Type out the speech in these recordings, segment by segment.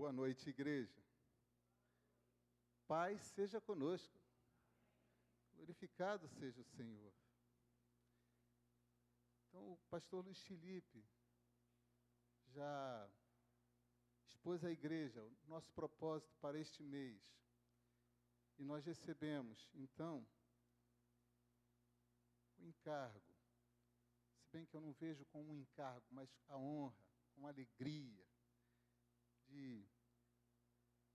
Boa noite, igreja. Paz seja conosco. Glorificado seja o Senhor. Então, o pastor Luiz Felipe já expôs à igreja o nosso propósito para este mês. E nós recebemos, então, o encargo. Se bem que eu não vejo como um encargo, mas a honra, com alegria, de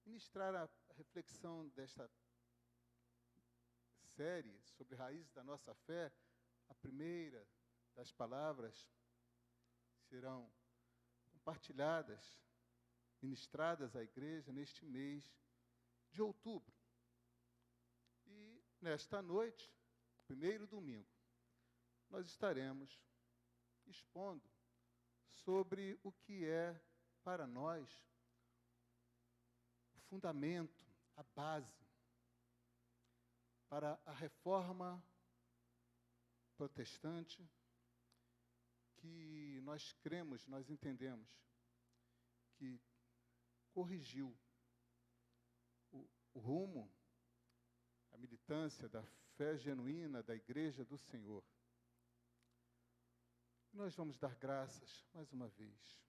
ministrar a reflexão desta série sobre raízes da nossa fé. A primeira das palavras serão compartilhadas, ministradas à igreja neste mês de outubro. E nesta noite, primeiro domingo, nós estaremos expondo sobre o que é para nós o fundamento, a base para a reforma protestante que nós cremos, nós entendemos que corrigiu o rumo, a militância da fé genuína da Igreja do Senhor. Nós vamos dar graças mais uma vez.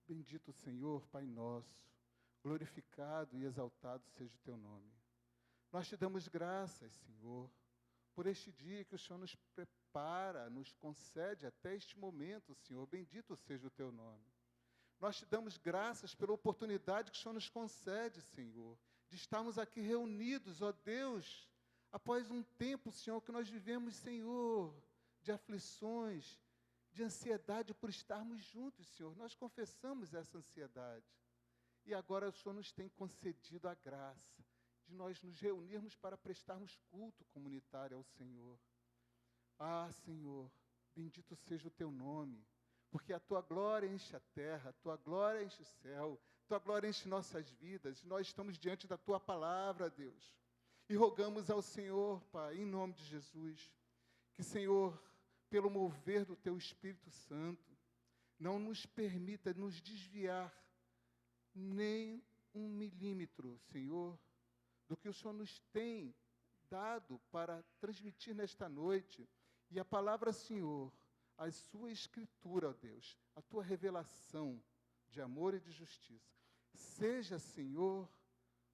Bendito o Senhor, Pai nosso, glorificado e exaltado seja o teu nome. Nós te damos graças, Senhor, por este dia que o Senhor nos prepara, nos concede até este momento, Senhor. Bendito seja o teu nome. Nós te damos graças pela oportunidade que o Senhor nos concede, Senhor, de estarmos aqui reunidos, ó Deus, após um tempo, Senhor, que nós vivemos, Senhor, de aflições, de ansiedade por estarmos juntos, Senhor. Nós confessamos essa ansiedade. E agora o Senhor nos tem concedido a graça de nós nos reunirmos para prestarmos culto comunitário ao Senhor. Ah, Senhor, bendito seja o teu nome, porque a tua glória enche a terra, a tua glória enche o céu, a tua glória enche nossas vidas, e nós estamos diante da tua palavra, Deus. E rogamos ao Senhor, Pai, em nome de Jesus, que, Senhor, pelo mover do teu Espírito Santo, não nos permita nos desviar nem um milímetro, Senhor, do que o Senhor nos tem dado para transmitir nesta noite. E a palavra, Senhor, a sua escritura, ó Deus, a tua revelação de amor e de justiça, seja, Senhor,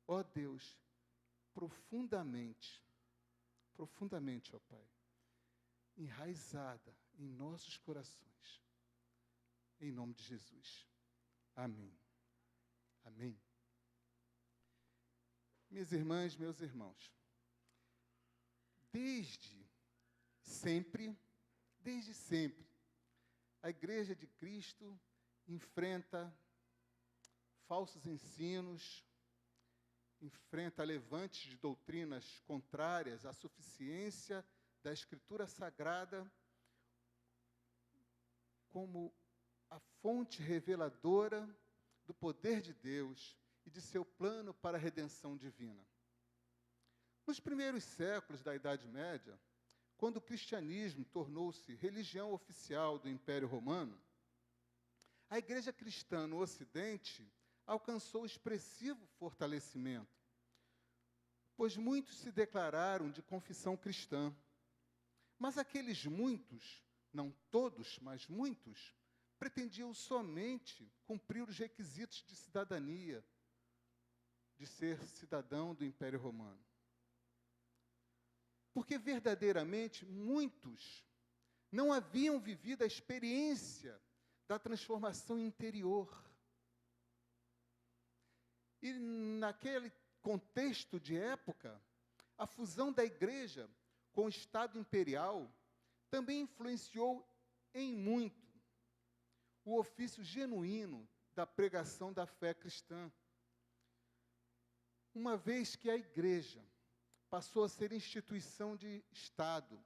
ó Deus, profundamente, ó Pai, enraizada em nossos corações. Em nome de Jesus. Amém. Amém. Minhas irmãs, meus irmãos, desde sempre, a Igreja de Cristo enfrenta falsos ensinos, enfrenta levantes de doutrinas contrárias à suficiência da Escritura Sagrada como a fonte reveladora do poder de Deus e de seu plano para a redenção divina. Nos primeiros séculos da Idade Média, quando o cristianismo tornou-se religião oficial do Império Romano, a igreja cristã no Ocidente alcançou expressivo fortalecimento, pois muitos se declararam de confissão cristã. Mas aqueles muitos, não todos, mas muitos, pretendiam somente cumprir os requisitos de cidadania, de ser cidadão do Império Romano. Porque verdadeiramente muitos não haviam vivido a experiência da transformação interior. E naquele contexto de época, a fusão da igreja com o Estado imperial também influenciou em muito o ofício genuíno da pregação da fé cristã. Uma vez que a igreja passou a ser instituição de Estado,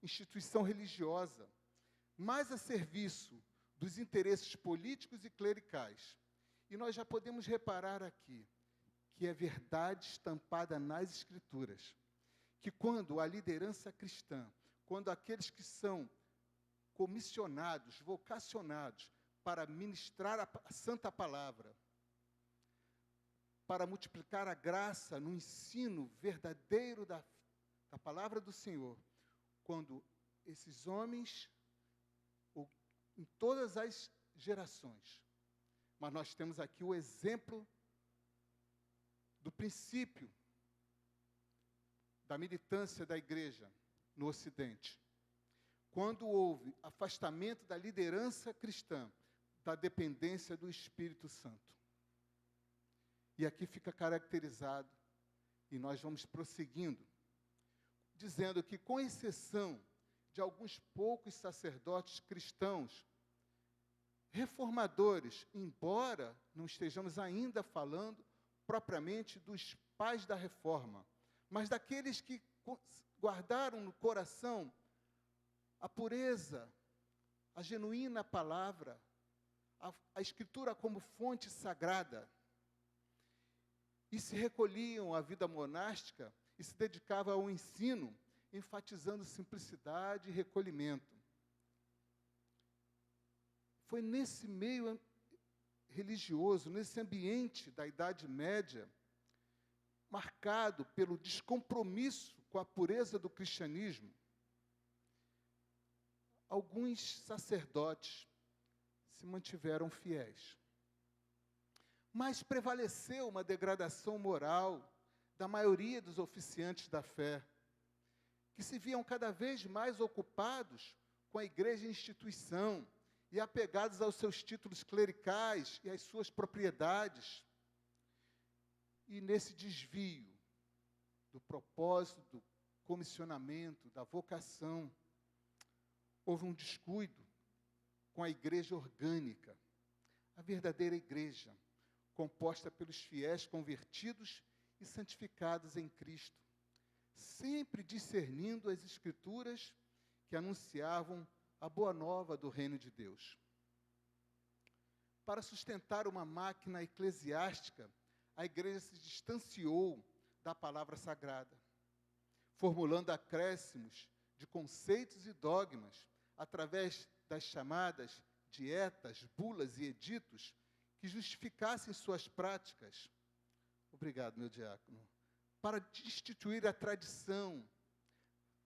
instituição religiosa, mais a serviço dos interesses políticos e clericais. E nós já podemos reparar aqui que é verdade estampada nas Escrituras, que quando a liderança cristã, quando aqueles que são comissionados, vocacionados para ministrar a santa palavra, para multiplicar a graça no ensino verdadeiro da palavra do Senhor, quando esses homens, em todas as gerações, mas nós temos aqui o exemplo do princípio da militância da igreja no Ocidente. Quando houve afastamento da liderança cristã, da dependência do Espírito Santo. E aqui fica caracterizado, e nós vamos prosseguindo, dizendo que, com exceção de alguns poucos sacerdotes cristãos, reformadores, embora não estejamos ainda falando propriamente dos pais da reforma, mas daqueles que guardaram no coração a pureza, a genuína palavra, a Escritura como fonte sagrada, e se recolhiam à vida monástica e se dedicavam ao ensino, enfatizando simplicidade e recolhimento. Foi nesse meio religioso, nesse ambiente da Idade Média, marcado pelo descompromisso com a pureza do cristianismo, alguns sacerdotes se mantiveram fiéis. Mas prevaleceu uma degradação moral da maioria dos oficiantes da fé, que se viam cada vez mais ocupados com a igreja instituição e apegados aos seus títulos clericais e às suas propriedades. E nesse desvio do propósito, do comissionamento, da vocação, houve um descuido com a igreja orgânica, a verdadeira igreja, composta pelos fiéis convertidos e santificados em Cristo, sempre discernindo as Escrituras que anunciavam a boa nova do reino de Deus. Para sustentar uma máquina eclesiástica, a igreja se distanciou da palavra sagrada, formulando acréscimos de conceitos e dogmas através das chamadas dietas, bulas e editos que justificassem suas práticas. Obrigado, meu diácono. Para destituir a tradição,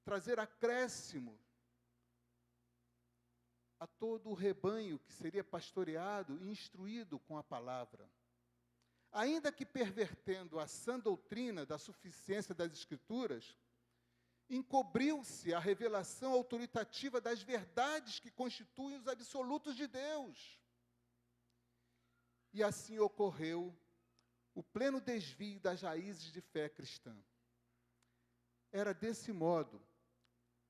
trazer acréscimo a todo o rebanho que seria pastoreado e instruído com a palavra. Ainda que pervertendo a sã doutrina da suficiência das Escrituras, encobriu-se a revelação autoritativa das verdades que constituem os absolutos de Deus. E assim ocorreu o pleno desvio das raízes de fé cristã. Era desse modo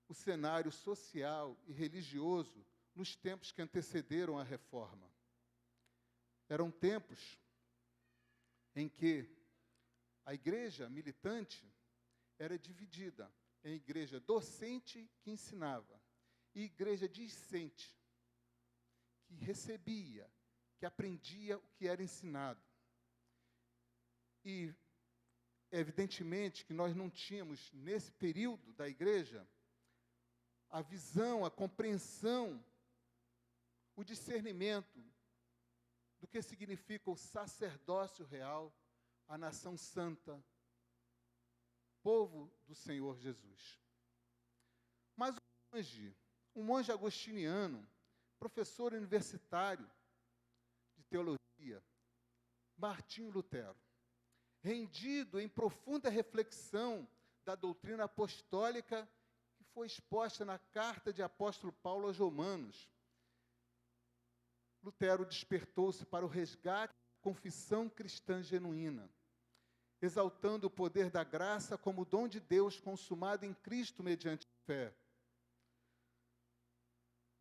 o cenário social e religioso nos tempos que antecederam a reforma. Eram tempos em que a igreja militante era dividida em igreja docente que ensinava e igreja discente, que recebia, que aprendia o que era ensinado. E, evidentemente, que nós não tínhamos, nesse período da igreja, a visão, a compreensão, o discernimento do que significa o sacerdócio real, a nação santa, povo do Senhor Jesus. Mas um monge agostiniano, professor universitário de teologia, Martinho Lutero, rendido em profunda reflexão da doutrina apostólica que foi exposta na carta de apóstolo Paulo aos Romanos, Lutero despertou-se para o resgate da confissão cristã genuína, exaltando o poder da graça como dom de Deus consumado em Cristo mediante a fé.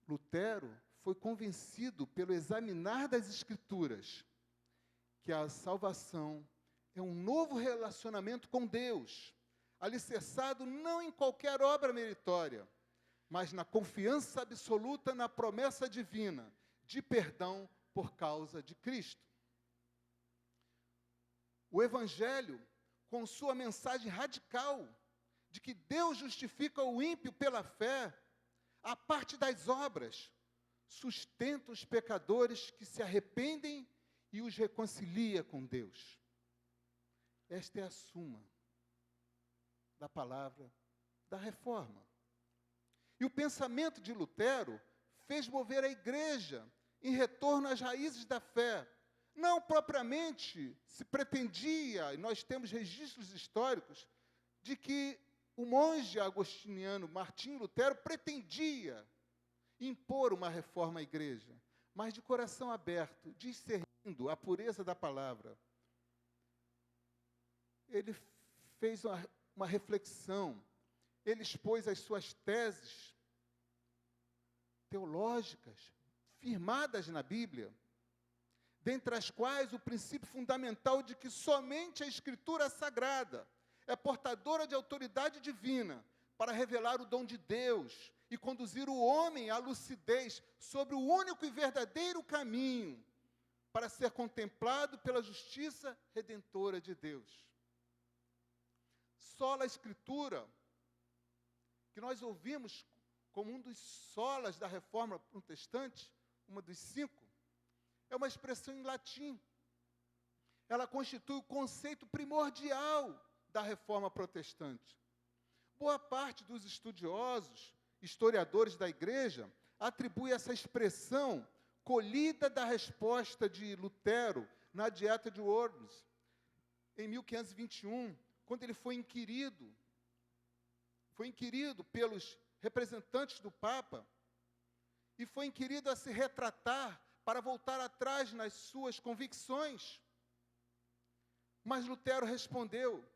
Lutero foi convencido pelo examinar das Escrituras que a salvação é um novo relacionamento com Deus, alicerçado não em qualquer obra meritória, mas na confiança absoluta na promessa divina de perdão por causa de Cristo. O Evangelho, com sua mensagem radical de que Deus justifica o ímpio pela fé, a parte das obras, sustenta os pecadores que se arrependem e os reconcilia com Deus. Esta é a suma da palavra da reforma. E o pensamento de Lutero fez mover a igreja em retorno às raízes da fé. Não propriamente se pretendia, e nós temos registros históricos, de que o monge agostiniano Martim Lutero pretendia impor uma reforma à igreja, mas de coração aberto, discernindo a pureza da palavra. Ele fez uma reflexão, ele expôs as suas teses teológicas, firmadas na Bíblia, dentre as quais o princípio fundamental de que somente a Escritura Sagrada é portadora de autoridade divina para revelar o dom de Deus e conduzir o homem à lucidez sobre o único e verdadeiro caminho para ser contemplado pela justiça redentora de Deus. Sola Escritura, que nós ouvimos como um dos solas da Reforma Protestante, uma dos 5, é uma expressão em latim. Ela constitui o conceito primordial da Reforma Protestante. Boa parte dos estudiosos, historiadores da Igreja, atribui essa expressão colhida da resposta de Lutero na Dieta de Worms, em 1521, quando ele foi inquirido pelos representantes do Papa, e foi inquirido a se retratar para voltar atrás nas suas convicções. Mas Lutero respondeu: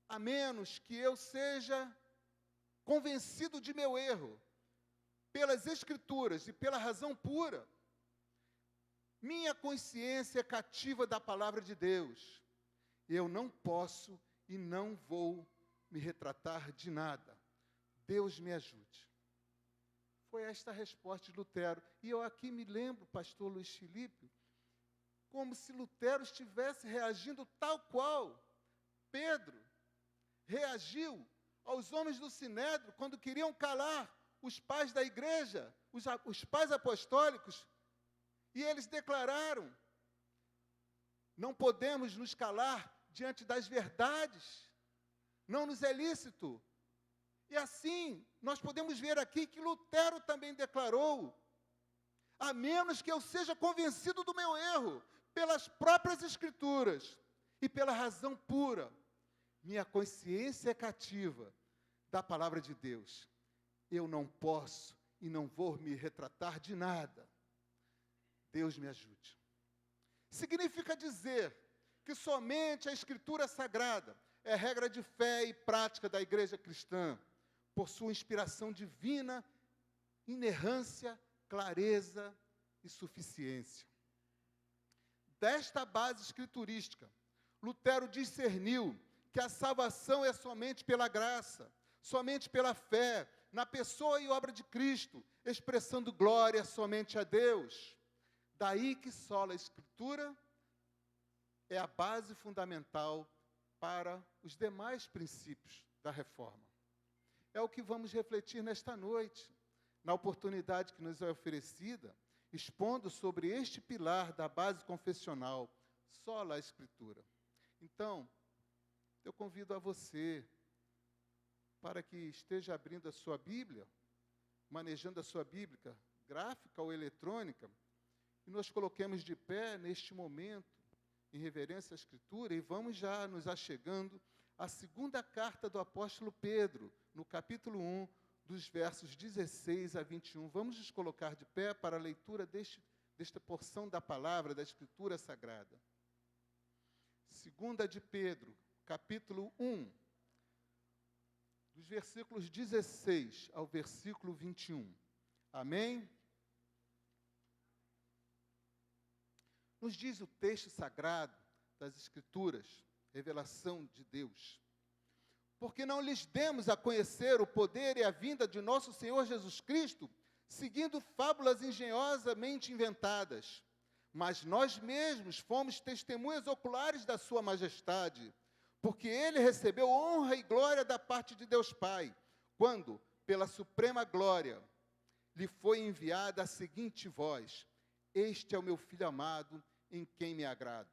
a menos que eu seja convencido de meu erro pelas Escrituras e pela razão pura, minha consciência é cativa da palavra de Deus. Eu não posso e não vou me retratar de nada. Deus me ajude. Foi esta a resposta de Lutero. E eu aqui me lembro, pastor Luiz Felipe, como se Lutero estivesse reagindo tal qual Pedro reagiu aos homens do Sinédrio quando queriam calar os pais da igreja, os pais apostólicos, e eles declararam: não podemos nos calar diante das verdades, não nos é lícito. E assim, nós podemos ver aqui que Lutero também declarou: a menos que eu seja convencido do meu erro pelas próprias Escrituras e pela razão pura, minha consciência é cativa da palavra de Deus. Eu não posso e não vou me retratar de nada. Deus me ajude. Significa dizer que somente a Escritura Sagrada é regra de fé e prática da igreja cristã, por sua inspiração divina, inerrância, clareza e suficiência. Desta base escriturística, Lutero discerniu que a salvação é somente pela graça, somente pela fé, na pessoa e obra de Cristo, expressando glória somente a Deus. Daí que sola a Escritura é a base fundamental para os demais princípios da reforma. É o que vamos refletir nesta noite, na oportunidade que nos é oferecida, expondo sobre este pilar da base confessional, sola a Escritura. Então, eu convido a você para que esteja abrindo a sua Bíblia, manejando a sua Bíblia, gráfica ou eletrônica, e nós coloquemos de pé neste momento, em reverência à Escritura, e vamos já nos achegando à segunda carta do apóstolo Pedro, no capítulo 1, dos versos 16 a 21. Vamos nos colocar de pé para a leitura desta porção da palavra, da Escritura Sagrada. Segunda de Pedro, capítulo 1, dos versículos 16 ao versículo 21. Amém? Nos diz o texto sagrado das Escrituras, revelação de Deus: porque não lhes demos a conhecer o poder e a vinda de nosso Senhor Jesus Cristo, seguindo fábulas engenhosamente inventadas, mas nós mesmos fomos testemunhas oculares da sua majestade, porque ele recebeu honra e glória da parte de Deus Pai, quando, pela suprema glória, lhe foi enviada a seguinte voz: este é o meu Filho amado, em quem me agrado.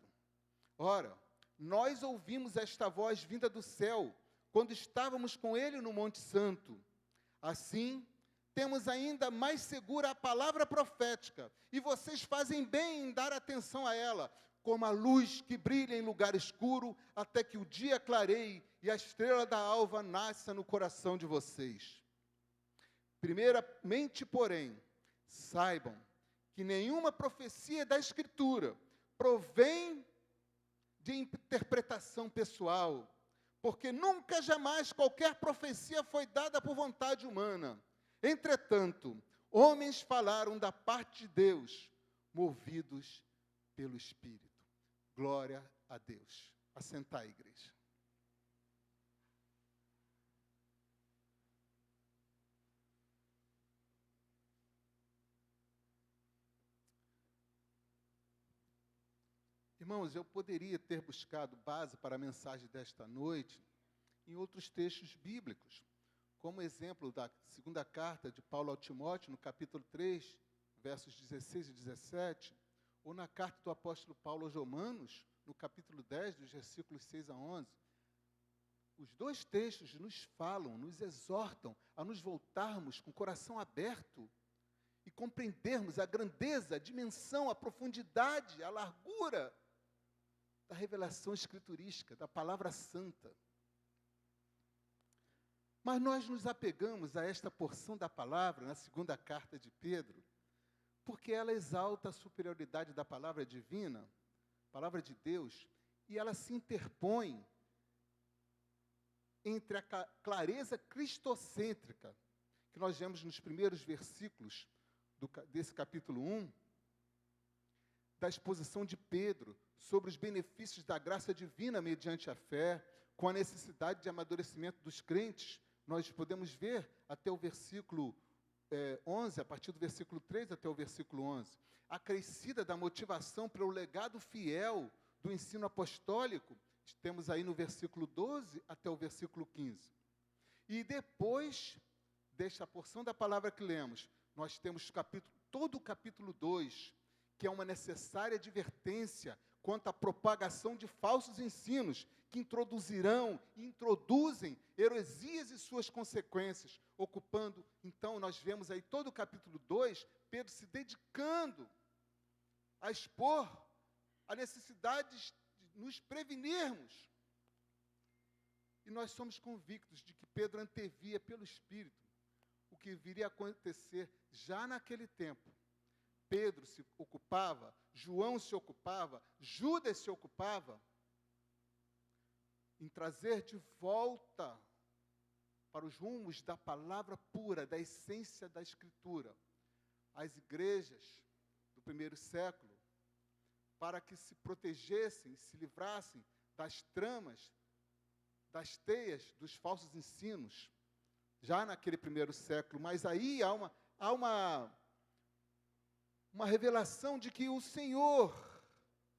Ora, nós ouvimos esta voz vinda do céu, quando estávamos com ele no Monte Santo. Assim, temos ainda mais segura a palavra profética, e vocês fazem bem em dar atenção a ela, como a luz que brilha em lugar escuro, até que o dia clareie e a estrela da alva nasça no coração de vocês. Primeiramente, porém, saibam que nenhuma profecia da Escritura provém de interpretação pessoal, porque nunca jamais qualquer profecia foi dada por vontade humana. Entretanto, homens falaram da parte de Deus, movidos pelo Espírito. Glória a Deus. Assentai, igreja. Irmãos, eu poderia ter buscado base para a mensagem desta noite em outros textos bíblicos, como exemplo da segunda carta de Paulo ao Timóteo, no capítulo 3, versos 16 e 17, ou na carta do apóstolo Paulo aos Romanos, no capítulo 10, dos versículos 6 a 11. Os dois textos nos falam, nos exortam a nos voltarmos com o coração aberto e compreendermos a grandeza, a dimensão, a profundidade, a largura da revelação escriturística, da palavra santa. Mas nós nos apegamos a esta porção da palavra, na segunda carta de Pedro, porque ela exalta a superioridade da palavra divina, palavra de Deus, e ela se interpõe entre a clareza cristocêntrica, que nós vemos nos primeiros versículos desse capítulo 1, da exposição de Pedro sobre os benefícios da graça divina mediante a fé, com a necessidade de amadurecimento dos crentes. Nós podemos ver até o versículo 11, a partir do versículo 3 até o versículo 11, acrescida da motivação para o legado fiel do ensino apostólico, temos aí no versículo 12 até o versículo 15. E depois desta porção da palavra que lemos, nós temos todo o capítulo 2, que é uma necessária advertência quanto à propagação de falsos ensinos, que introduzem heresias e suas consequências, ocupando, então, nós vemos aí todo o capítulo 2, Pedro se dedicando a expor a necessidade de nos prevenirmos. E nós somos convictos de que Pedro antevia pelo Espírito o que viria a acontecer já naquele tempo. Pedro se ocupava, João se ocupava, Judas se ocupava em trazer de volta para os rumos da palavra pura, da essência da Escritura, as igrejas do primeiro século, para que se protegessem, se livrassem das tramas, das teias, dos falsos ensinos, já naquele primeiro século. Mas aí há uma revelação de que o Senhor,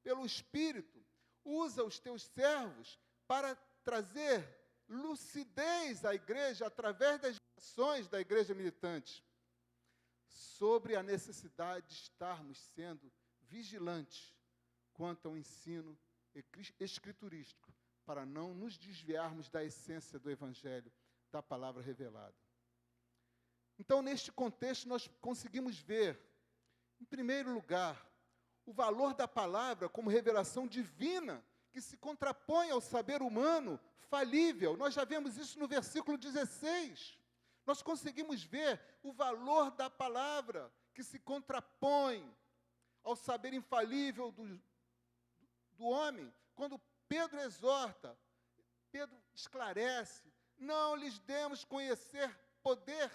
pelo Espírito, usa os teus servos para trazer lucidez à igreja, através das ações da igreja militante, sobre a necessidade de estarmos sendo vigilantes quanto ao ensino escriturístico, para não nos desviarmos da essência do Evangelho, da palavra revelada. Então, neste contexto, nós conseguimos ver, em primeiro lugar, o valor da palavra como revelação divina, que se contrapõe ao saber humano falível. Nós já vemos isso no versículo 16. Nós conseguimos ver o valor da palavra, que se contrapõe ao saber infalível do homem. Quando Pedro exorta, Pedro esclarece: não lhes demos conhecer poder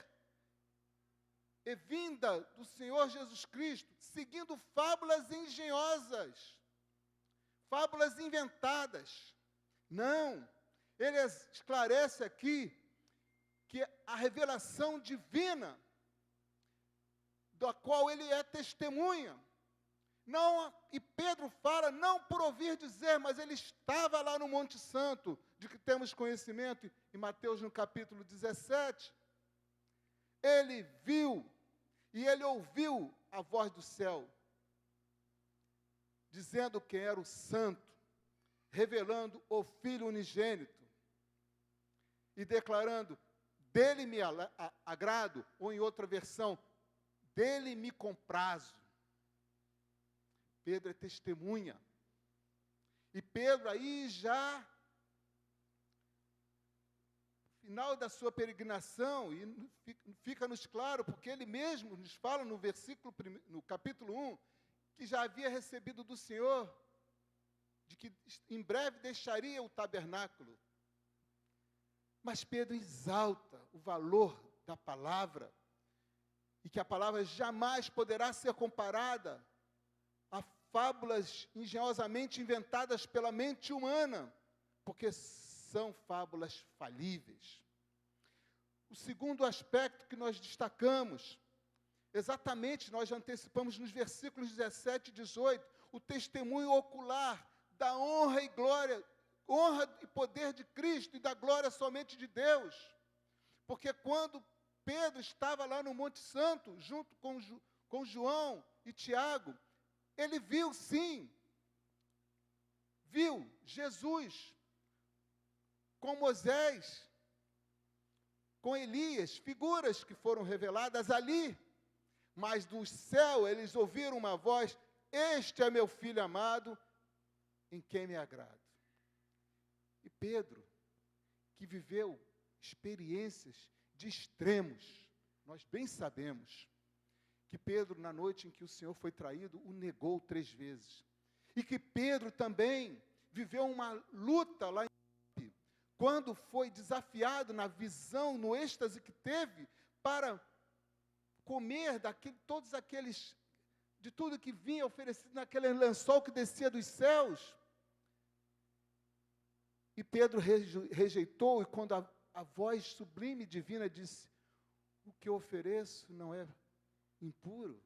e vinda do Senhor Jesus Cristo, seguindo fábulas engenhosas, fábulas inventadas. Não, ele esclarece aqui que a revelação divina, da qual ele é testemunha, não, e Pedro fala, não por ouvir dizer, mas ele estava lá no Monte Santo, de que temos conhecimento, em Mateus no capítulo 17, ele viu e ele ouviu a voz do céu, dizendo quem era o santo, revelando o Filho unigênito e declarando, dele me agrado, ou em outra versão, dele me comprazo. Pedro é testemunha. E Pedro aí já, no final da sua peregrinação, e fica-nos claro, porque ele mesmo nos fala no capítulo 1, que já havia recebido do Senhor, de que em breve deixaria o tabernáculo. Mas Pedro exalta o valor da palavra, e que a palavra jamais poderá ser comparada a fábulas engenhosamente inventadas pela mente humana, porque são fábulas falíveis. O segundo aspecto que nós destacamos, exatamente, nós antecipamos nos versículos 17 e 18, o testemunho ocular da honra e glória, honra e poder de Cristo e da glória somente de Deus. Porque quando Pedro estava lá no Monte Santo, junto com João e Tiago, ele viu, sim, viu Jesus com Moisés, com Elias, figuras que foram reveladas ali. Mas do céu eles ouviram uma voz, este é meu filho amado, em quem me agrado. E Pedro, que viveu experiências de extremos, nós bem sabemos que Pedro, na noite em que o Senhor foi traído, o negou 3 vezes. E que Pedro também viveu uma luta lá em Filipe, quando foi desafiado na visão, no êxtase que teve, para comer de tudo que vinha oferecido naquele lençol que descia dos céus. E Pedro rejeitou, e quando a voz sublime e divina disse, o que eu ofereço não é impuro.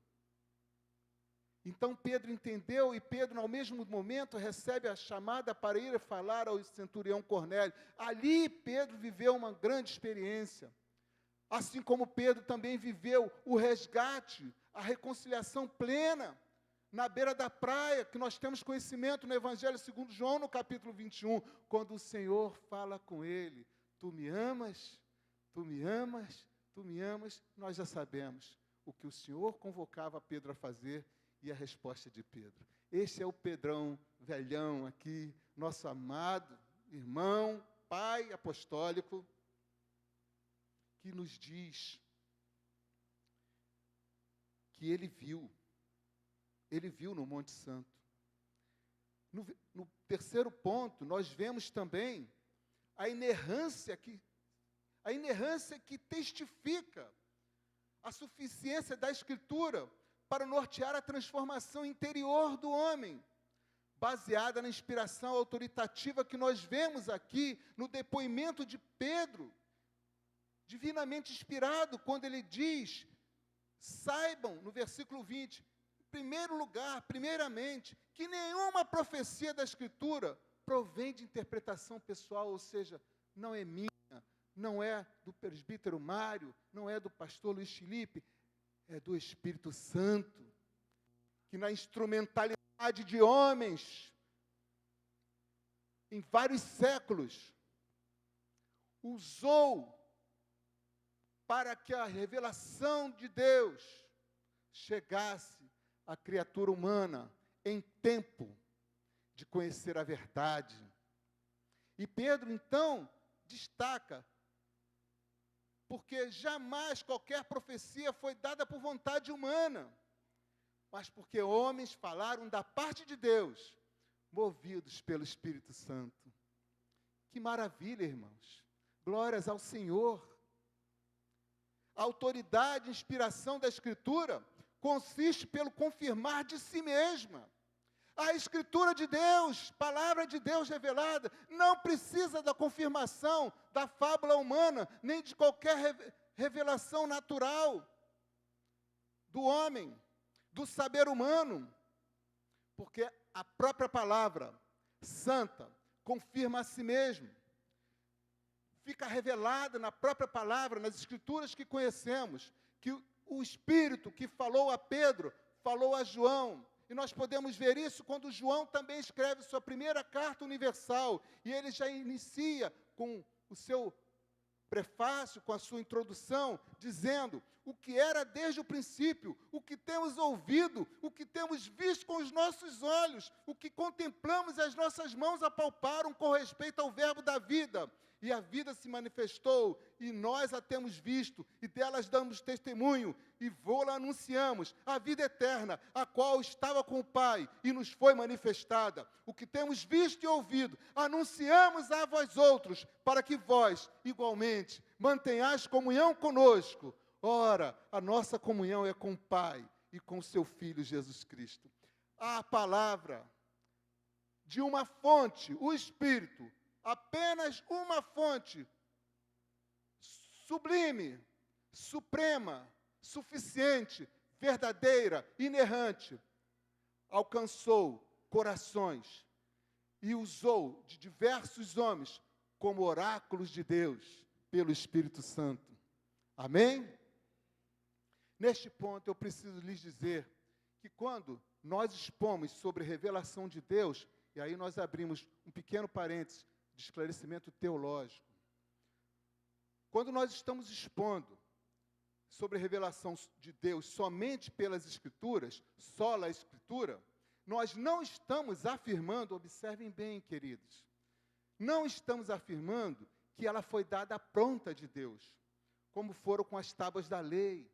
Então Pedro entendeu, e Pedro, ao mesmo momento, recebe a chamada para ir falar ao centurião Cornélio. Ali Pedro viveu uma grande experiência. Assim como Pedro também viveu o resgate, a reconciliação plena, na beira da praia, que nós temos conhecimento no Evangelho segundo João, no capítulo 21, quando o Senhor fala com ele, tu me amas, tu me amas, tu me amas, nós já sabemos o que o Senhor convocava Pedro a fazer e a resposta de Pedro. Este é o Pedrão velhão aqui, nosso amado irmão, pai apostólico, que nos diz que ele viu no Monte Santo. No terceiro ponto, nós vemos também a inerrância que testifica a suficiência da Escritura para nortear a transformação interior do homem, baseada na inspiração autoritativa que nós vemos aqui no depoimento de Pedro, divinamente inspirado, quando ele diz, saibam, no versículo 20, em primeiro lugar, primeiramente, que nenhuma profecia da Escritura provém de interpretação pessoal, ou seja, não é minha, não é do presbítero Mário, não é do pastor Luiz Felipe, é do Espírito Santo, que na instrumentalidade de homens, em vários séculos, usou para que a revelação de Deus chegasse à criatura humana em tempo de conhecer a verdade. E Pedro, então, destaca, porque jamais qualquer profecia foi dada por vontade humana, mas porque homens falaram da parte de Deus, movidos pelo Espírito Santo. Que maravilha, irmãos! Glórias ao Senhor! A autoridade e inspiração da Escritura consiste pelo confirmar de si mesma. A Escritura de Deus, palavra de Deus revelada, não precisa da confirmação da fábula humana, nem de qualquer revelação natural do homem, do saber humano, porque a própria palavra santa confirma a si mesmo. Fica revelada na própria palavra, nas Escrituras que conhecemos, que o Espírito que falou a Pedro, falou a João, E nós podemos ver isso quando João também escreve sua primeira carta universal, e ele já inicia com o seu prefácio, com a sua introdução, dizendo o que era desde o princípio, o que temos ouvido, o que temos visto com os nossos olhos, o que contemplamos e as nossas mãos apalparam com respeito ao verbo da vida. E a vida se manifestou, e nós a temos visto, e delas damos testemunho, e vô-la anunciamos, a vida eterna, a qual estava com o Pai, e nos foi manifestada. O que temos visto e ouvido, anunciamos a vós outros, para que vós, igualmente, mantenhais comunhão conosco. Ora, a nossa comunhão é com o Pai e com o seu Filho Jesus Cristo. A palavra de uma fonte, o Espírito, apenas uma fonte, sublime, suprema, suficiente, verdadeira, inerrante, alcançou corações e usou de diversos homens como oráculos de Deus, pelo Espírito Santo. Amém? Neste ponto, eu preciso lhes dizer que quando nós expomos sobre revelação de Deus, e aí nós abrimos um pequeno parênteses de esclarecimento teológico. Quando nós estamos expondo sobre a revelação de Deus somente pelas Escrituras, sola a Escritura, nós não estamos afirmando, observem bem, queridos, não estamos afirmando que ela foi dada pronta de Deus, como foram com as tábuas da lei.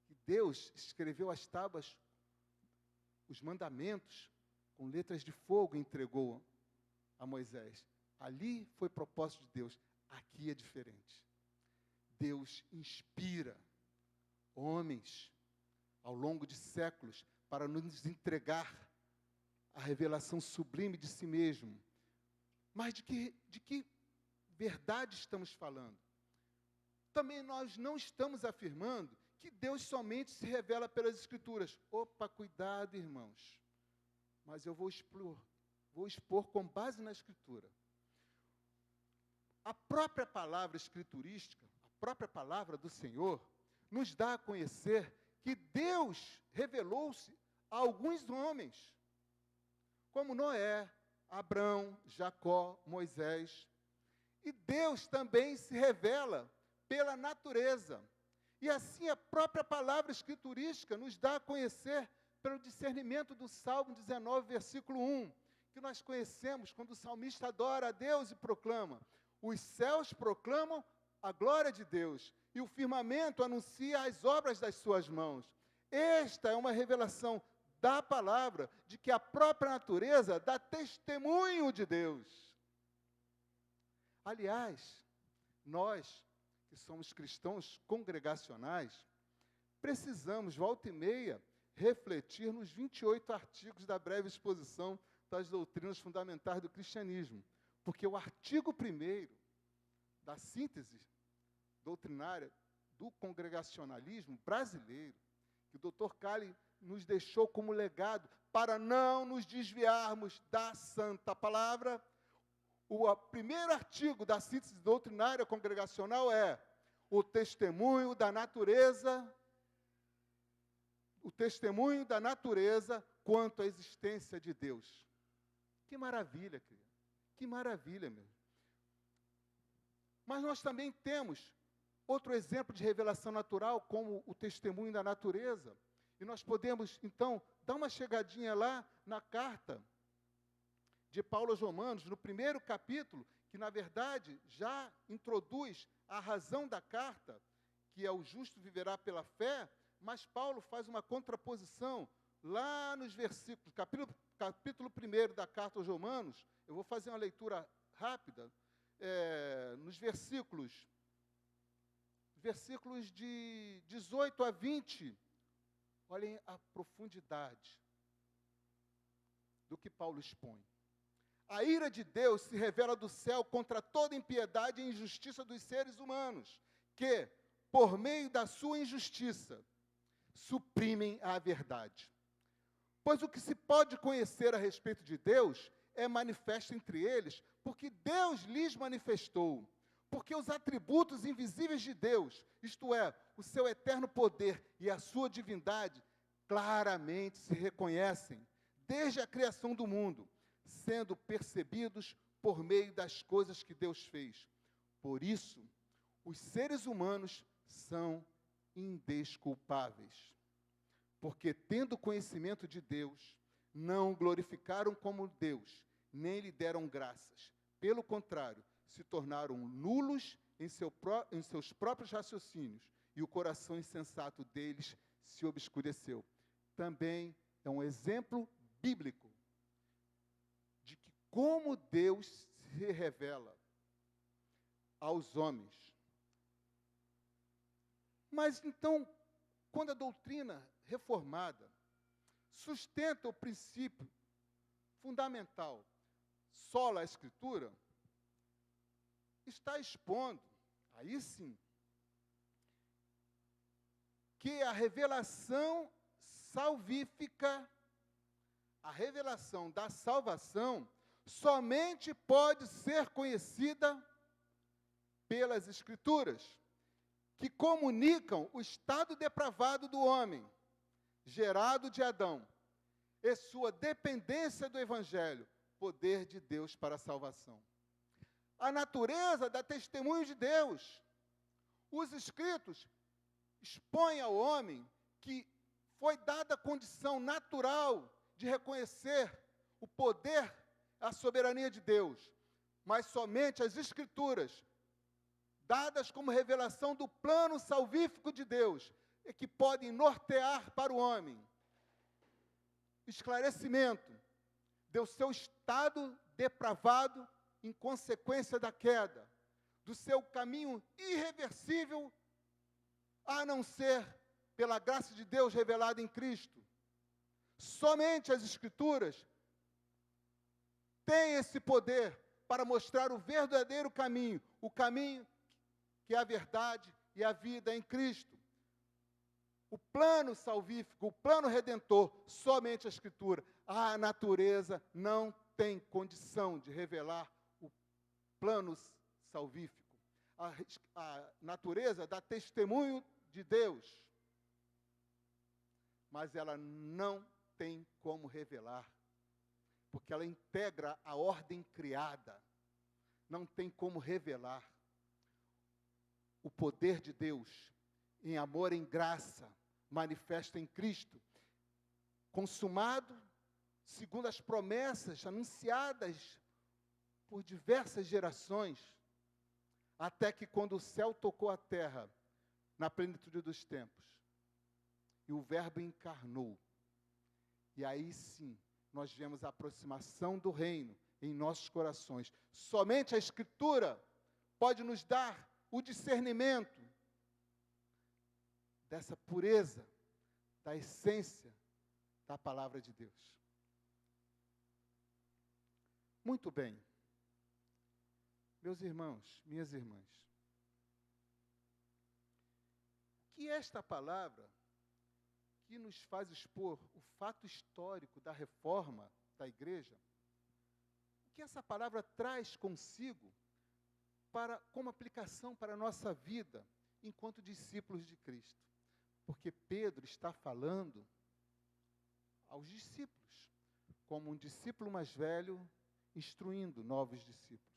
Que Deus escreveu as tábuas, os mandamentos, com letras de fogo e entregou a Moisés. Ali foi propósito de Deus. Aqui é diferente. Deus inspira homens ao longo de séculos para nos entregar a revelação sublime de si mesmo. Mas de que verdade estamos falando? Também nós não estamos afirmando que Deus somente se revela pelas Escrituras. Opa, cuidado, irmãos. Mas eu vou expor com base na Escritura. A própria palavra escriturística, a própria palavra do Senhor, nos dá a conhecer que Deus revelou-se a alguns homens, como Noé, Abrão, Jacó, Moisés. E Deus também se revela pela natureza. E assim a própria palavra escriturística nos dá a conhecer pelo discernimento do Salmo 19, versículo 1, que nós conhecemos quando o salmista adora a Deus e proclama: os céus proclamam a glória de Deus, e o firmamento anuncia as obras das suas mãos. Esta é uma revelação da palavra, de que a própria natureza dá testemunho de Deus. Aliás, nós, que somos cristãos congregacionais, precisamos, volta e meia, refletir nos 28 artigos da breve exposição das doutrinas fundamentais do cristianismo. Porque o artigo 1º da síntese doutrinária do congregacionalismo brasileiro, que o Dr. Cali nos deixou como legado, para não nos desviarmos da santa palavra, o primeiro artigo da síntese doutrinária congregacional é o testemunho da natureza quanto à existência de Deus. Que maravilha, querido. Que maravilha, meu. Mas nós também temos outro exemplo de revelação natural, como o testemunho da natureza. E nós podemos, então, dar uma chegadinha lá na carta de Paulo aos Romanos, no primeiro capítulo, que, na verdade, já introduz a razão da carta, que é o justo viverá pela fé, mas Paulo faz uma contraposição lá nos versículos, capítulo 1 da carta aos Romanos. Eu vou fazer uma leitura rápida, nos versículos de 18 a 20, olhem a profundidade do que Paulo expõe. A ira de Deus se revela do céu contra toda impiedade e injustiça dos seres humanos, que, por meio da sua injustiça, suprimem a verdade. Pois o que se pode conhecer a respeito de Deus é manifesto entre eles, porque Deus lhes manifestou. Porque os atributos invisíveis de Deus, isto é, o seu eterno poder e a sua divindade, claramente se reconhecem desde a criação do mundo, sendo percebidos por meio das coisas que Deus fez. Por isso, os seres humanos são indesculpáveis, porque, tendo conhecimento de Deus, não o glorificaram como Deus, nem lhe deram graças. Pelo contrário, se tornaram nulos em seus próprios raciocínios, e o coração insensato deles se obscureceu. Também é um exemplo bíblico de que como Deus se revela aos homens. Mas então, quando a doutrina reformada sustenta o princípio fundamental, sola a Escritura, está expondo, aí sim, que a revelação salvífica, a revelação da salvação, somente pode ser conhecida pelas Escrituras, que comunicam o estado depravado do homem, gerado de Adão, e sua dependência do Evangelho, poder de Deus para a salvação. A natureza dá testemunho de Deus. Os Escritos expõem ao homem que foi dada a condição natural de reconhecer o poder, a soberania de Deus, mas somente as Escrituras, dadas como revelação do plano salvífico de Deus, é que podem nortear para o homem esclarecimento do seu estado depravado em consequência da queda, do seu caminho irreversível, a não ser pela graça de Deus revelada em Cristo. Somente as Escrituras têm esse poder para mostrar o verdadeiro caminho, o caminho que é a verdade e a vida em Cristo. O plano salvífico, o plano redentor, somente a Escritura. A natureza não tem condição de revelar o plano salvífico. A natureza dá testemunho de Deus, mas ela não tem como revelar, porque ela integra a ordem criada. Não tem como revelar o poder de Deus em amor, em graça, manifesta em Cristo, consumado segundo as promessas anunciadas por diversas gerações, até que quando o céu tocou a terra, na plenitude dos tempos, e o Verbo encarnou, e aí sim, nós vemos a aproximação do reino em nossos corações. Somente a Escritura pode nos dar o discernimento dessa pureza, da essência da palavra de Deus. Muito bem. Meus irmãos, minhas irmãs, que esta palavra, que nos faz expor o fato histórico da reforma da igreja, o que essa palavra traz consigo como aplicação para a nossa vida enquanto discípulos de Cristo? Porque Pedro está falando aos discípulos, como um discípulo mais velho instruindo novos discípulos.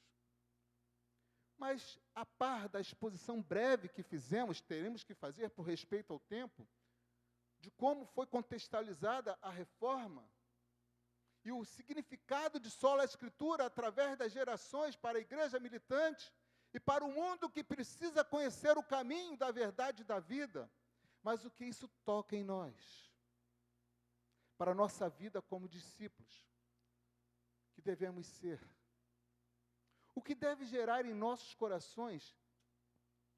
Mas, a par da exposição breve que fizemos, teremos que fazer por respeito ao tempo, de como foi contextualizada a reforma e o significado de sola Escritura através das gerações para a igreja militante e para o mundo que precisa conhecer o caminho da verdade e da vida. Mas o que isso toca em nós? Para a nossa vida como discípulos, que devemos ser. O que deve gerar em nossos corações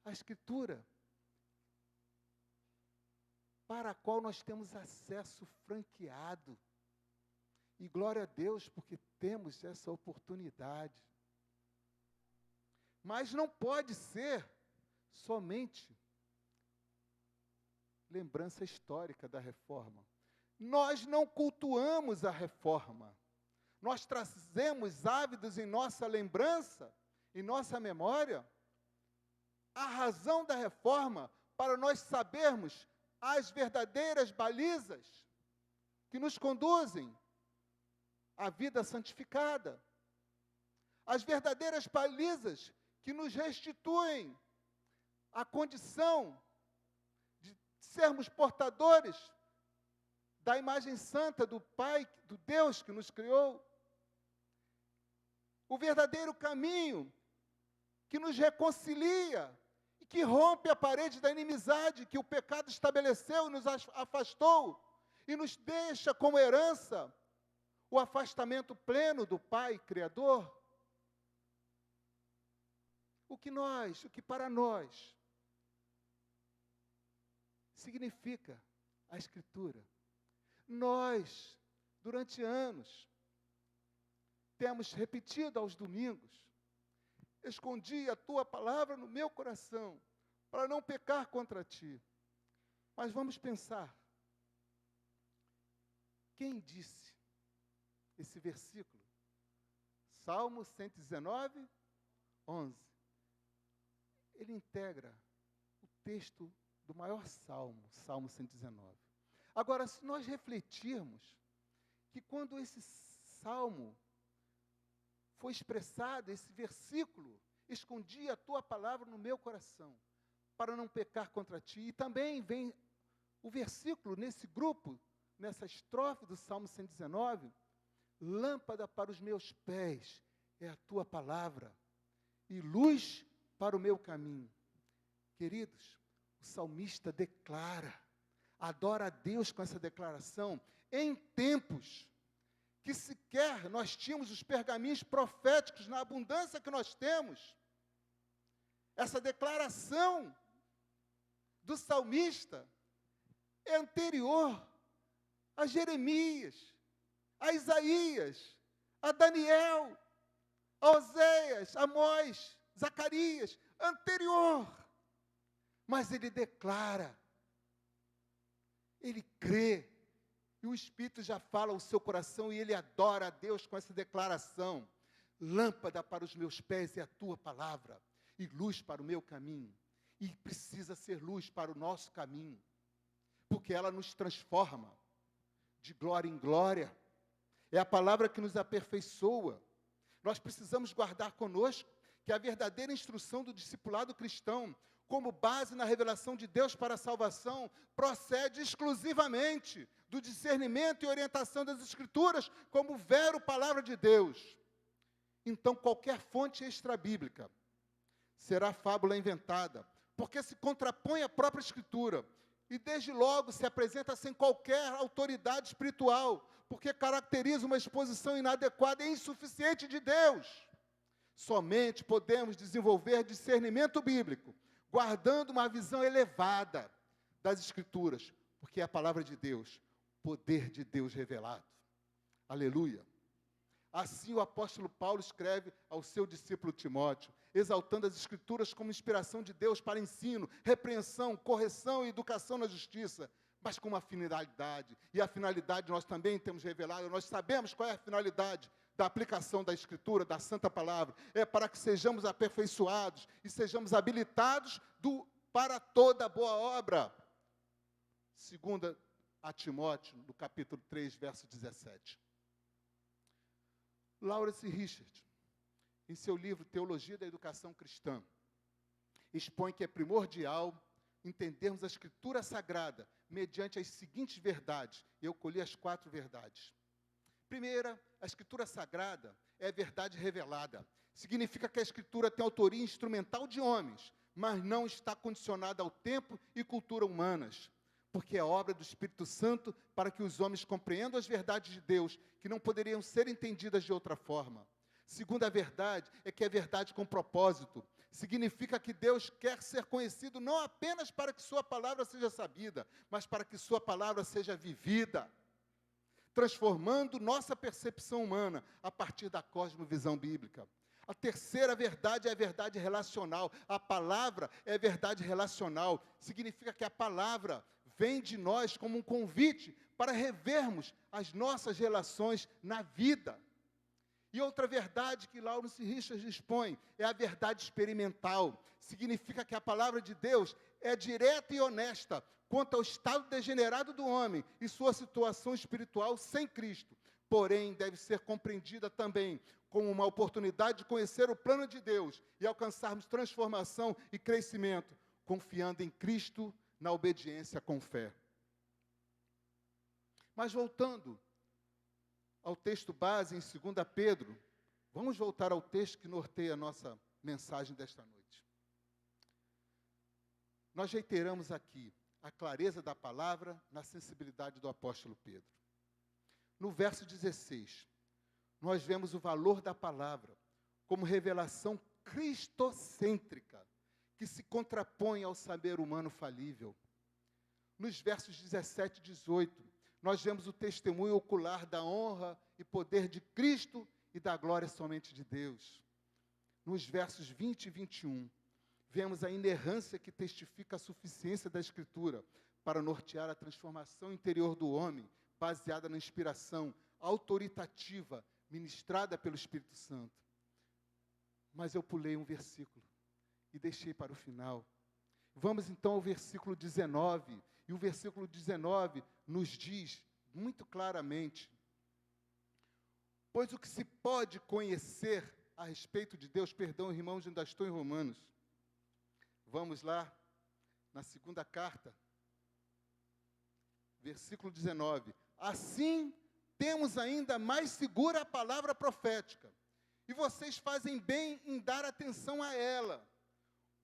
a Escritura, para a qual nós temos acesso franqueado. E glória a Deus, porque temos essa oportunidade. Mas não pode ser somente lembrança histórica da reforma. Nós não cultuamos a reforma. Nós trazemos ávidos em nossa lembrança, em nossa memória, a razão da reforma, para nós sabermos as verdadeiras balizas que nos conduzem à vida santificada, as verdadeiras balizas que nos restituem a condição de sermos portadores da imagem santa do Pai, do Deus que nos criou. O verdadeiro caminho que nos reconcilia e que rompe a parede da inimizade que o pecado estabeleceu e nos afastou e nos deixa como herança o afastamento pleno do Pai Criador. O que para nós significa a Escritura. Nós, durante anos, temos repetido aos domingos: escondi a tua palavra no meu coração, para não pecar contra ti. Mas vamos pensar, quem disse esse versículo? Salmo 119, 11. Ele integra o texto do maior salmo, Salmo 119. Agora, se nós refletirmos que quando esse salmo foi expressado, esse versículo, escondi a tua palavra no meu coração, para não pecar contra ti. E também vem o versículo nesse grupo, nessa estrofe do Salmo 119, lâmpada para os meus pés é a tua palavra, e luz para o meu caminho. Queridos, o salmista declara, adora a Deus com essa declaração, em tempos que sequer nós tínhamos os pergaminhos proféticos na abundância que nós temos. Essa declaração do salmista é anterior a Jeremias, a Isaías, a Daniel, a Oséias, a Amós, Zacarias, anterior. Mas ele declara, ele crê, e o Espírito já fala ao seu coração, e ele adora a Deus com essa declaração: lâmpada para os meus pés é a tua palavra, e luz para o meu caminho. E precisa ser luz para o nosso caminho, porque ela nos transforma de glória em glória. É a palavra que nos aperfeiçoa. Nós precisamos guardar conosco que a verdadeira instrução do discipulado cristão, como base na revelação de Deus para a salvação, procede exclusivamente do discernimento e orientação das Escrituras, como vero palavra de Deus. Então, qualquer fonte extrabíblica será fábula inventada, porque se contrapõe à própria Escritura, e desde logo se apresenta sem qualquer autoridade espiritual, porque caracteriza uma exposição inadequada e insuficiente de Deus. Somente podemos desenvolver discernimento bíblico, guardando uma visão elevada das Escrituras, porque é a palavra de Deus, poder de Deus revelado. Aleluia. Assim o apóstolo Paulo escreve ao seu discípulo Timóteo, exaltando as Escrituras como inspiração de Deus para ensino, repreensão, correção e educação na justiça, mas com uma finalidade. E a finalidade nós também temos revelado, nós sabemos qual é a finalidade da aplicação da Escritura, da Santa Palavra. É para que sejamos aperfeiçoados e sejamos habilitados para toda boa obra. Segunda a Timóteo, no capítulo 3, verso 17. Lawrence Richard, em seu livro Teologia da Educação Cristã, expõe que é primordial entendermos a Escritura Sagrada mediante as seguintes verdades. Eu colhi as 4 verdades. Primeira, a Escritura Sagrada é a verdade revelada. Significa que a Escritura tem autoria instrumental de homens, mas não está condicionada ao tempo e cultura humanas, porque é obra do Espírito Santo para que os homens compreendam as verdades de Deus, que não poderiam ser entendidas de outra forma. Segunda verdade é que é verdade com propósito. Significa que Deus quer ser conhecido não apenas para que sua palavra seja sabida, mas para que sua palavra seja vivida, transformando nossa percepção humana a partir da cosmovisão bíblica. A terceira verdade é a verdade relacional. A palavra é verdade relacional. Significa que a palavra vem de nós como um convite para revermos as nossas relações na vida. E outra verdade que Lawrence Richards expõe é a verdade experimental. Significa que a palavra de Deus é direta e honesta quanto ao estado degenerado do homem e sua situação espiritual sem Cristo. Porém, deve ser compreendida também como uma oportunidade de conhecer o plano de Deus e alcançarmos transformação e crescimento, confiando em Cristo na obediência com fé. Mas voltando ao texto base em 2 Pedro, vamos voltar ao texto que norteia a nossa mensagem desta noite. Nós reiteramos aqui a clareza da palavra na sensibilidade do apóstolo Pedro. No verso 16, nós vemos o valor da palavra como revelação cristocêntrica, que se contrapõe ao saber humano falível. Nos versos 17 e 18, nós vemos o testemunho ocular da honra e poder de Cristo e da glória somente de Deus. Nos versos 20 e 21, vemos a inerrância que testifica a suficiência da Escritura para nortear a transformação interior do homem, baseada na inspiração autoritativa, ministrada pelo Espírito Santo. Mas eu pulei um versículo e deixei para o final. Vamos então ao versículo 19, e o versículo 19 nos diz muito claramente: pois o que se pode conhecer a respeito de Deus, perdão, irmãos, ainda estou em Romanos. Vamos lá, na segunda carta, versículo 19. Assim, temos ainda mais segura a palavra profética, e vocês fazem bem em dar atenção a ela,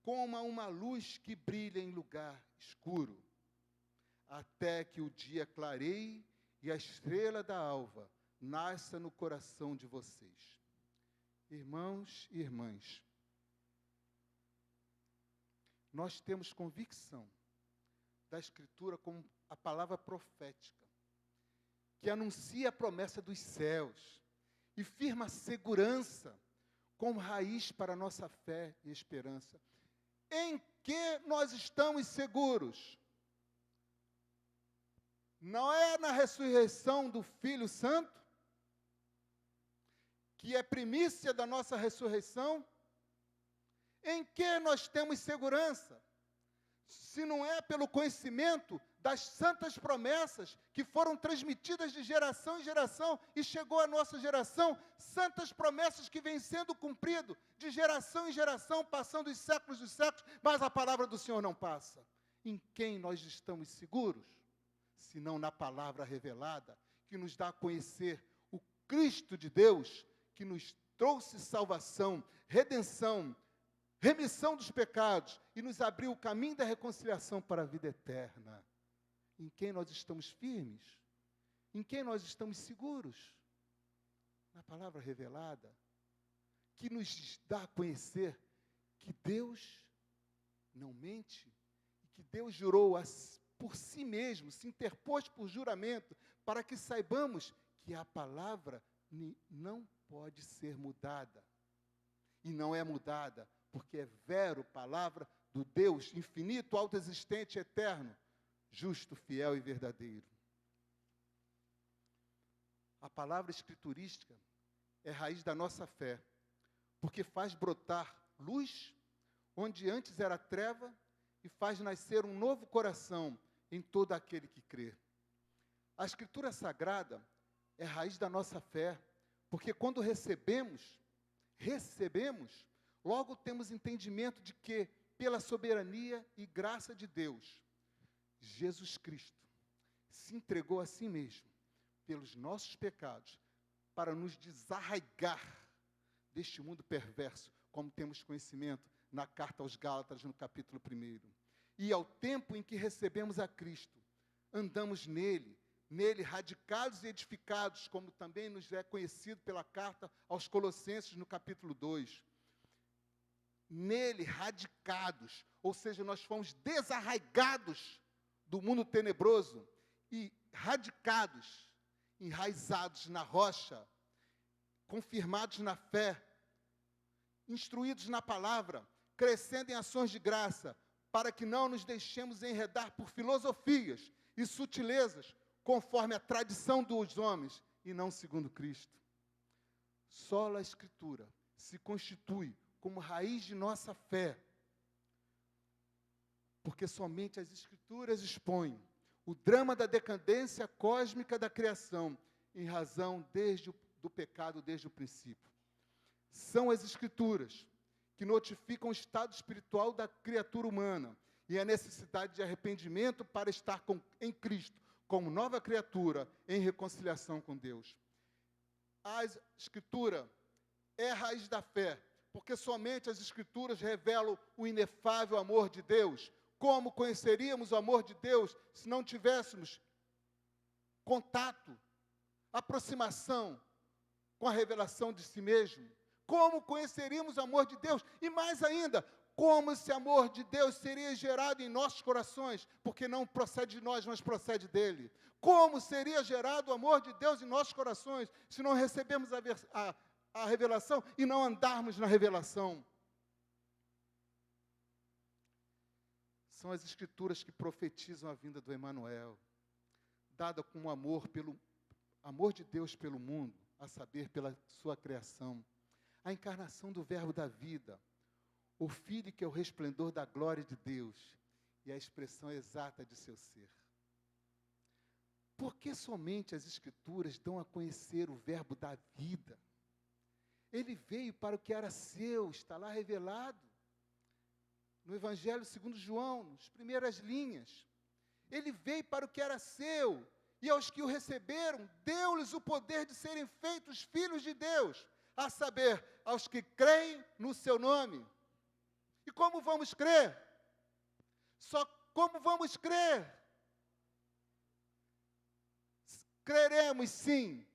como a uma luz que brilha em lugar escuro, até que o dia clareie e a estrela da alva nasça no coração de vocês. Irmãos e irmãs, nós temos convicção da Escritura como a palavra profética, que anuncia a promessa dos céus e firma segurança como raiz para a nossa fé e esperança. Em que nós estamos seguros? Não é na ressurreição do Filho Santo, que é primícia da nossa ressurreição? Em que nós temos segurança? Se não é pelo conhecimento das santas promessas que foram transmitidas de geração em geração e chegou à nossa geração, santas promessas que vêm sendo cumpridas de geração em geração, passando os séculos dos séculos, mas a palavra do Senhor não passa. Em quem nós estamos seguros? Senão na palavra revelada, que nos dá a conhecer o Cristo de Deus, que nos trouxe salvação, redenção, remissão dos pecados e nos abriu o caminho da reconciliação para a vida eterna. Em quem nós estamos firmes? Em quem nós estamos seguros? Na palavra revelada, que nos dá a conhecer que Deus não mente, e que Deus jurou por si mesmo, se interpôs por juramento, para que saibamos que a palavra não pode ser mudada. E não é mudada, porque é vero, palavra do Deus infinito, autoexistente, eterno, justo, fiel e verdadeiro. A palavra escriturística é raiz da nossa fé, porque faz brotar luz onde antes era treva e faz nascer um novo coração em todo aquele que crê. A Escritura Sagrada é raiz da nossa fé, porque quando recebemos, logo temos entendimento de que, pela soberania e graça de Deus, Jesus Cristo se entregou a si mesmo, pelos nossos pecados, para nos desarraigar deste mundo perverso, como temos conhecimento na carta aos Gálatas, no capítulo 1. E ao tempo em que recebemos a Cristo, andamos nele radicados e edificados, como também nos é conhecido pela carta aos Colossenses, no capítulo 2. Nele radicados, ou seja, nós fomos desarraigados do mundo tenebroso e radicados, enraizados na rocha, confirmados na fé, instruídos na palavra, crescendo em ações de graça, para que não nos deixemos enredar por filosofias e sutilezas, conforme a tradição dos homens, e não segundo Cristo. Sola a Escritura se constitui como raiz de nossa fé, porque somente as Escrituras expõem o drama da decadência cósmica da criação, em razão do pecado desde o princípio. São as Escrituras que notificam o estado espiritual da criatura humana e a necessidade de arrependimento para estar em Cristo, como nova criatura, em reconciliação com Deus. A Escritura é a raiz da fé, porque somente as Escrituras revelam o inefável amor de Deus. Como conheceríamos o amor de Deus se não tivéssemos contato, aproximação com a revelação de si mesmo? Como conheceríamos o amor de Deus? E mais ainda, como esse amor de Deus seria gerado em nossos corações? Porque não procede de nós, mas procede dele. Como seria gerado o amor de Deus em nossos corações se não recebemos a revelação e não andarmos na revelação? São as Escrituras que profetizam a vinda do Emanuel, dada com amor de Deus pelo mundo, a saber, pela sua criação. A encarnação do Verbo da vida, o Filho que é o resplendor da glória de Deus e a expressão exata de seu ser. Por que somente as Escrituras dão a conhecer o Verbo da vida? Ele veio para o que era seu, está lá revelado no Evangelho segundo João, nas primeiras linhas. Ele veio para o que era seu, e aos que o receberam, deu-lhes o poder de serem feitos filhos de Deus, a saber, aos que creem no seu nome. E como vamos crer? Só como vamos crer? Creremos sim,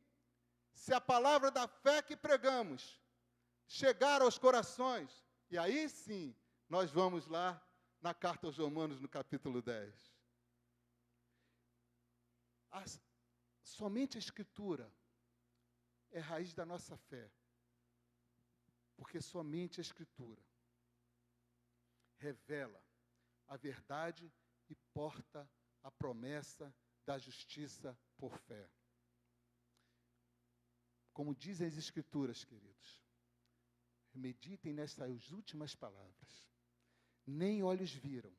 se a palavra da fé que pregamos chegar aos corações, e aí sim, nós vamos lá na carta aos Romanos, no capítulo 10. Somente a Escritura é raiz da nossa fé, porque somente a Escritura revela a verdade e porta a promessa da justiça por fé. Como dizem as Escrituras, queridos, meditem nessas últimas palavras. Nem olhos viram,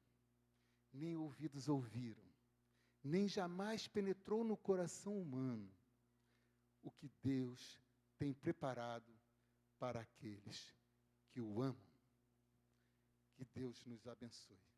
nem ouvidos ouviram, nem jamais penetrou no coração humano o que Deus tem preparado para aqueles que o amam. Que Deus nos abençoe.